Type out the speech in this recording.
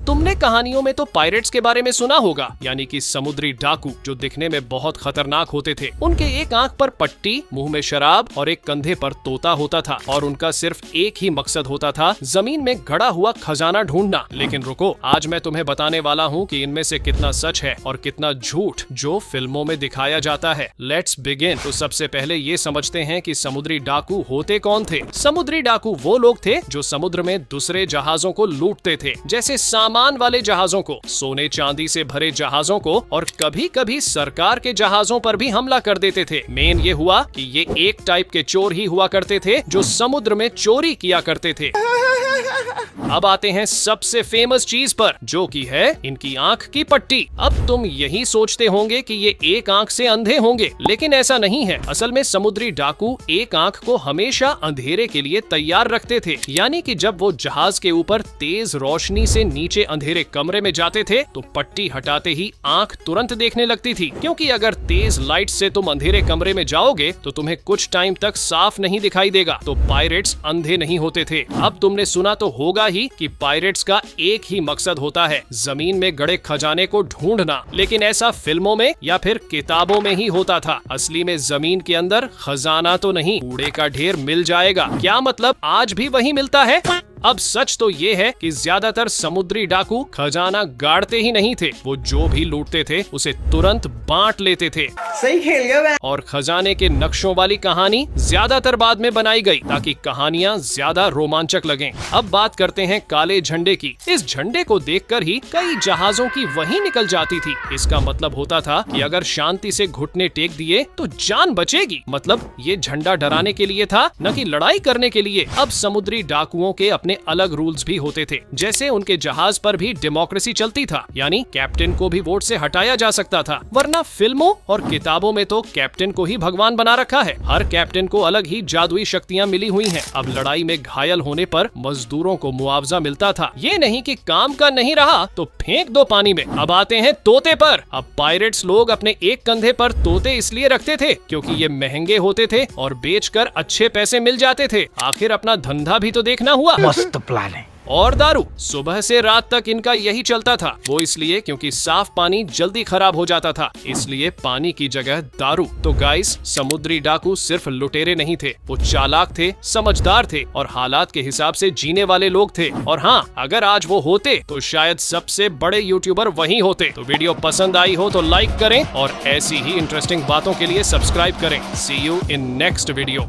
तुमने कहानियों में तो पायरेट्स के बारे में सुना होगा, यानी कि समुद्री डाकू जो दिखने में बहुत खतरनाक होते थे। उनके एक आंख पर पट्टी, मुंह में शराब और एक कंधे पर तोता होता था और उनका सिर्फ एक ही मकसद होता था, जमीन में गड़ा हुआ खजाना ढूंढना। लेकिन रुको, आज मैं तुम्हें बताने वाला हूँ कि इनमें से कितना सच है और कितना झूठ जो फिल्मों में दिखाया जाता है। Let's begin. तो सबसे पहले ये समझते हैं कि समुद्री डाकू होते कौन थे। समुद्री डाकू वो लोग थे जो समुद्र में दूसरे जहाजों को लूटते थे, जैसे सामान वाले जहाजों को, सोने चांदी से भरे जहाजों को, और कभी कभी सरकार के जहाजों पर भी हमला कर देते थे। मेन ये हुआ कि ये एक टाइप के चोर ही हुआ करते थे जो समुद्र में चोरी किया करते थे। अब आते हैं सबसे फेमस चीज पर, जो कि है इनकी आंख की पट्टी। अब तुम यही सोचते होंगे कि ये एक आंख से अंधे होंगे, लेकिन ऐसा नहीं है। असल में समुद्री डाकू एक आंख को हमेशा अंधेरे के लिए तैयार रखते थे, यानी कि जब वो जहाज के ऊपर तेज रोशनी से नीचे अंधेरे कमरे में जाते थे तो पट्टी हटाते ही आंख तुरंत देखने लगती थी, क्योंकि अगर तेज लाइट से तुम अंधेरे कमरे में जाओगे तो तुम्हें कुछ टाइम तक साफ नहीं दिखाई देगा। तो पायरेट्स अंधे नहीं होते थे। अब तुमने सुना तो होगा ही कि पायरेट्स का एक ही मकसद होता है, जमीन में गड़े खजाने को ढूंढना। लेकिन ऐसा फिल्मों में या फिर किताबों में ही होता था। असली में जमीन के अंदर खजाना तो नहीं, कूड़े का ढेर मिल जाएगा। क्या मतलब आज भी वही मिलता है? अब सच तो ये है कि ज्यादातर समुद्री डाकू खजाना गाड़ते ही नहीं थे, वो जो भी लूटते थे उसे तुरंत बांट लेते थे। सही खेल गया मैं। और खजाने के नक्शों वाली कहानी ज्यादातर बाद में बनाई गई ताकि कहानियां ज्यादा रोमांचक लगें। अब बात करते हैं काले झंडे की। इस झंडे को देखकर ही कई जहाजों की वही निकल जाती थी। इसका मतलब होता था कि अगर शांति से घुटने टेक दिए तो जान बचेगी। मतलब ये झंडा डराने के लिए था, न कि लड़ाई करने के लिए। अब समुद्री डाकुओं के अपने अलग रूल्स भी होते थे, जैसे उनके जहाज पर भी डेमोक्रेसी चलती था, यानी कैप्टन को भी वोट से हटाया जा सकता था। वरना फिल्मों और किताबों में तो कैप्टन को ही भगवान बना रखा है। हर कैप्टन को अलग ही जादुई शक्तियां मिली हुई हैं। अब लड़ाई में घायल होने पर मजदूरों को मुआवजा मिलता था, ये नहीं कि काम का नहीं रहा तो फेंक दो पानी में। अब आते हैं तोते पर। अब पायरेट्स लोग अपने एक कंधे पर तोते इसलिए रखते थे क्योंकि ये महंगे होते थे और बेचकर अच्छे पैसे मिल जाते थे। आखिर अपना धंधा भी तो देखना हुआ। मस्त प्लान है। और दारू, सुबह से रात तक इनका यही चलता था। वो इसलिए क्योंकि साफ पानी जल्दी खराब हो जाता था, इसलिए पानी की जगह दारू। तो गाइस, समुद्री डाकू सिर्फ लुटेरे नहीं थे, वो चालाक थे, समझदार थे और हालात के हिसाब से जीने वाले लोग थे। और हाँ, अगर आज वो होते तो शायद सबसे बड़े यूट्यूबर वही होते। तो वीडियो पसंद आई हो तो लाइक करें और ऐसी ही इंटरेस्टिंग बातों के लिए सब्सक्राइब करें। सी यू इन नेक्स्ट वीडियो।